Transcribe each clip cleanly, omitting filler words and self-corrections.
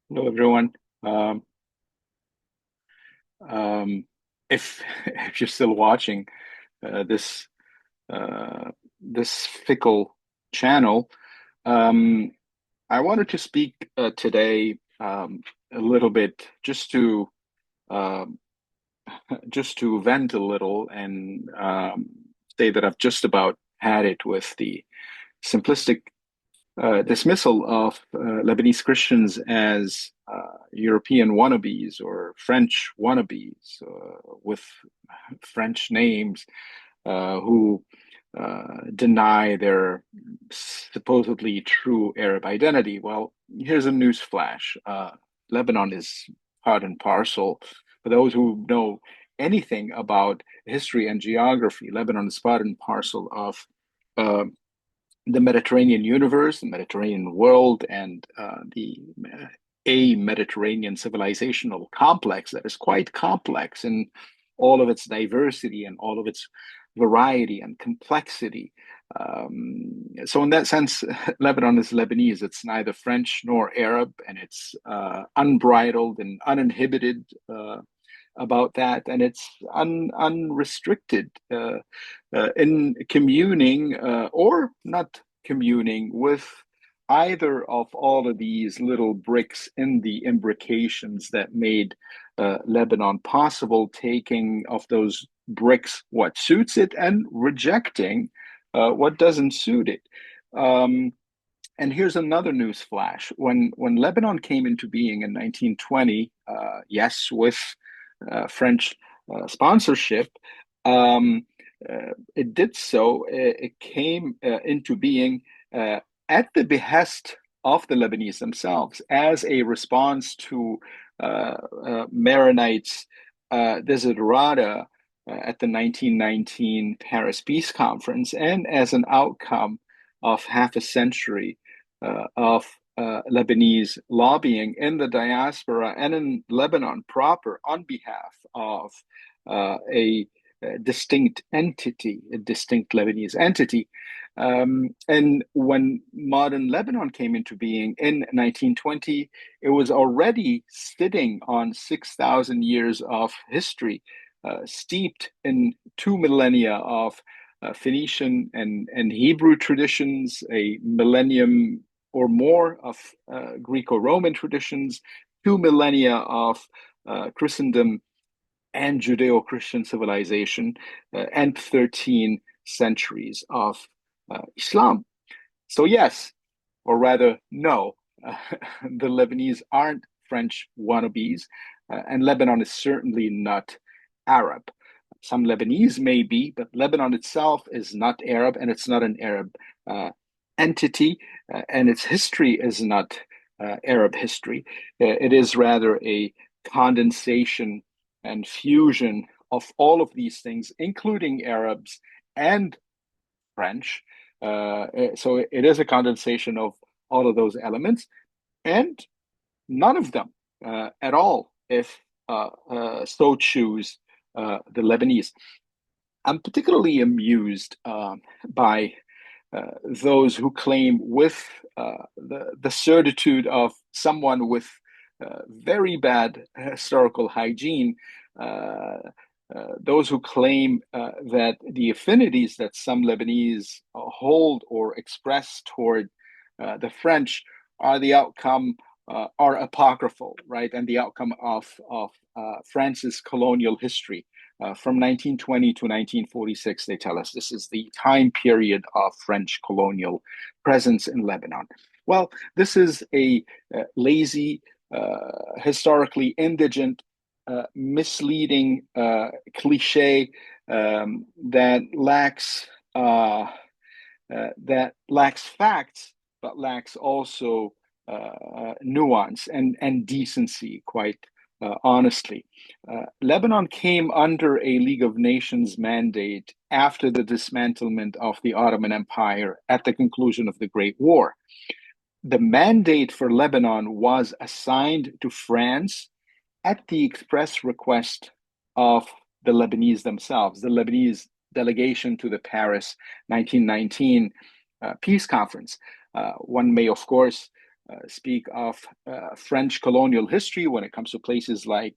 Hello, everyone. Um, um, if if you're still watching this uh, this fickle channel, um, I wanted to speak today a little bit um, just to vent a little and say that I've just about had it with the simplistic dismissal of Lebanese Christians as European wannabes or French wannabes with French names who deny their supposedly true Arab identity. Well, here's a news flash. Lebanon is part and parcel. For those who know anything about history and geography, Lebanon is part and parcel of uh, the Mediterranean universe, the Mediterranean world, and the a Mediterranean civilizational complex that is quite complex in all of its diversity and all of its variety and complexity. So, in that sense, Lebanon is Lebanese. It's neither French nor Arab, and it's unbridled and uninhibited about that, and it's unrestricted in communing or not communing with either of all of these little bricks in the imbrications that made Lebanon possible, taking of those bricks what suits it and rejecting what doesn't suit it. Um, and here's another news flash. When Lebanon came into being in 1920, yes, with French sponsorship, um, it did so. It came into being at the behest of the Lebanese themselves as a response to Maronites' desiderata at the 1919 Paris Peace Conference, and as an outcome of half a century of Lebanese lobbying in the diaspora and in Lebanon proper on behalf of a distinct entity, a distinct Lebanese entity. And when modern Lebanon came into being in 1920, it was already sitting on 6,000 years of history, steeped in 2 millennia of Phoenician and Hebrew traditions, a millennium or more of Greco-Roman traditions, 2 millennia of Christendom and Judeo-Christian civilization, and 13 centuries of Islam. So yes, or rather no, the Lebanese aren't French wannabes, and Lebanon is certainly not Arab. Some Lebanese may be, but Lebanon itself is not Arab, and it's not an Arab uh, entity, and its history is not Arab history. It is rather a condensation and fusion of all of these things, including Arabs and French. So it is a condensation of all of those elements, and none of them at all, if so choose the Lebanese. I'm particularly amused by those who claim, with the certitude of someone with very bad historical hygiene, uh, those who claim that the affinities that some Lebanese hold or express toward the French are the outcome, are apocryphal, right? And the outcome of France's colonial history. From 1920 to 1946, they tell us this is the time period of French colonial presence in Lebanon. Well, this is a lazy, historically indigent, misleading cliche that lacks facts, but lacks also nuance and decency, quite honestly. Lebanon came under a League of Nations mandate after the dismantlement of the Ottoman Empire at the conclusion of the Great War. The mandate for Lebanon was assigned to France at the express request of the Lebanese themselves, the Lebanese delegation to the Paris 1919 peace conference. One may, of course, speak of French colonial history when it comes to places like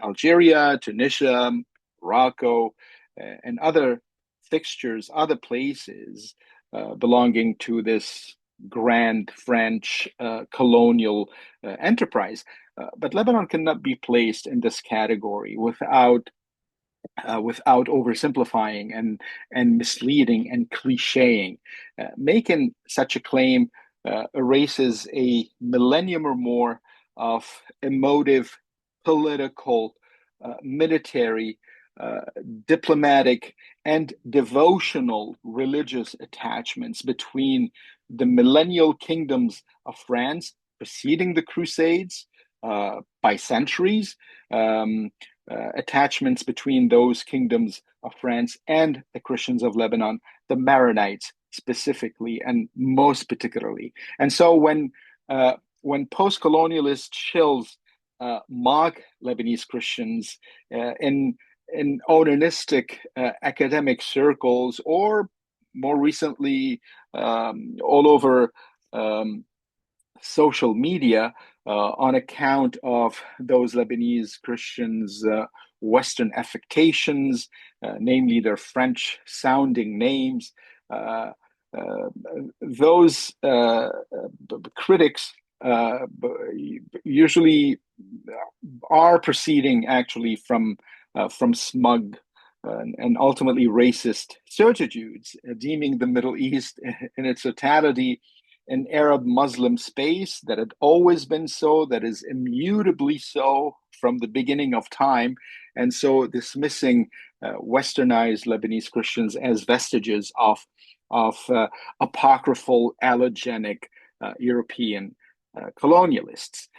Algeria, Tunisia, Morocco, and other fixtures, other places belonging to this grand French colonial enterprise. But Lebanon cannot be placed in this category without oversimplifying and misleading and clicheing. Making such a claim erases a millennium or more of emotive, political, military, uh, diplomatic, and devotional religious attachments between the millennial kingdoms of France preceding the Crusades by centuries. Attachments between those kingdoms of France and the Christians of Lebanon, the Maronites specifically and most particularly. And so when post-colonialist shills mock Lebanese Christians in onanistic academic circles, or more recently all over social media on account of those Lebanese Christians' Western affectations, namely their French sounding names. Uh, uh, those critics usually are proceeding actually from smug and ultimately racist certitudes, deeming the Middle East in its totality an Arab Muslim space that had always been so, that is immutably so from the beginning of time, and so dismissing westernized Lebanese Christians as vestiges of apocryphal, allogenic European colonialists.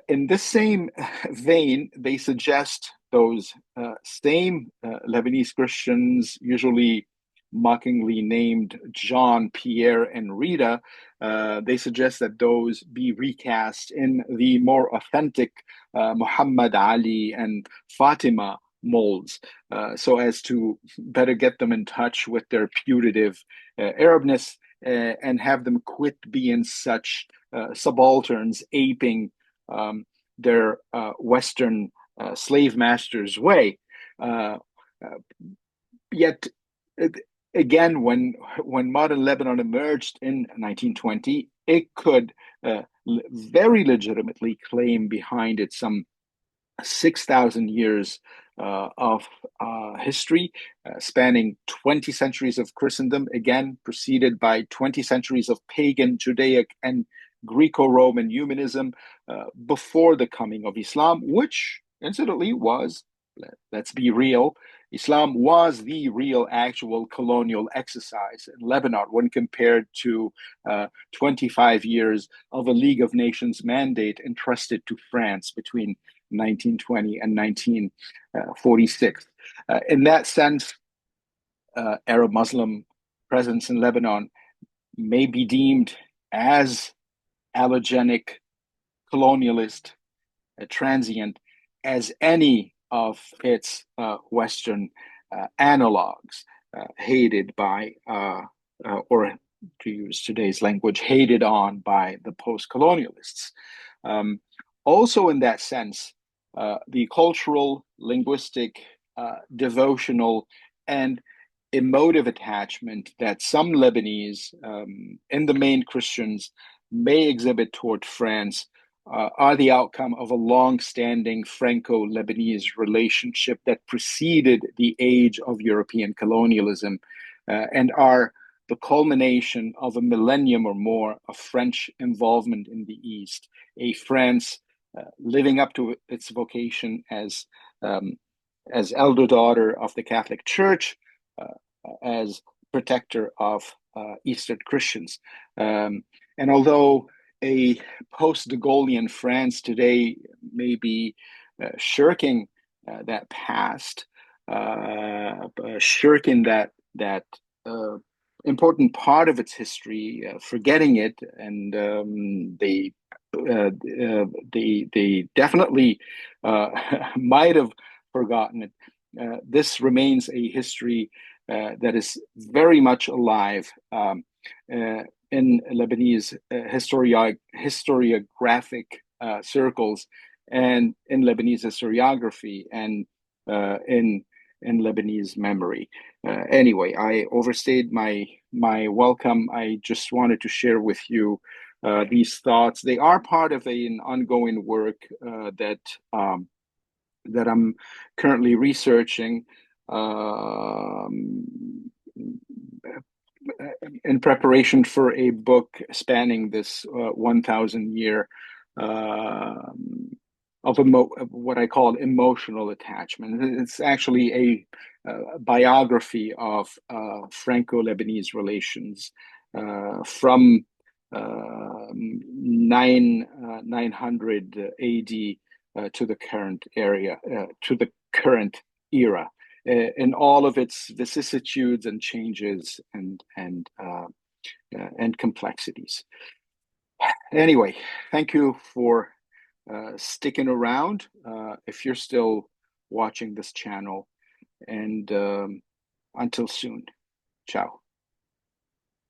In this same vein, they suggest those same Lebanese Christians, usually mockingly named John, Pierre, and Rita, they suggest that those be recast in the more authentic Muhammad Ali and Fatima molds, so as to better get them in touch with their putative Arabness and have them quit being such subalterns aping their Western slave masters' way. Uh, Yet, again, when modern Lebanon emerged in 1920, it could very legitimately claim behind it some 6,000 years of history, spanning 20 centuries of Christendom, again, preceded by 20 centuries of pagan, Judaic, and Greco-Roman humanism before the coming of Islam, which incidentally was, let's be real, Islam was the real actual colonial exercise in Lebanon when compared to 25 years of a League of Nations mandate entrusted to France between 1920 and 1946. In that sense, Arab Muslim presence in Lebanon may be deemed as allogenic, colonialist, transient as any of its Western analogs, hated by, or to use today's language, hated on by the post-colonialists. Also, in that sense, the cultural, linguistic, devotional, and emotive attachment that some Lebanese, and the main Christians, may exhibit toward France are the outcome of a long-standing Franco-Lebanese relationship that preceded the age of European colonialism and are the culmination of a millennium or more of French involvement in the East, a France living up to its vocation as elder daughter of the Catholic Church, as protector of Eastern Christians. And although a post-de Gaullean France today may be shirking that past, shirking that important part of its history, forgetting it, and they definitely might have forgotten it. This remains a history that is very much alive, in Lebanese historiographic circles, and in Lebanese historiography, and in Lebanese memory. Anyway, I overstayed my welcome. I just wanted to share with you these thoughts. They are part of an ongoing work that I'm currently researching. Um, in preparation for a book spanning this 1,000 year uh, of what I call emotional attachment. It's actually a biography of Franco-Lebanese relations from 900 AD to the current to the current era, in all of its vicissitudes and changes and complexities. Anyway, thank you for sticking around. If you're still watching this channel, and until soon, ciao.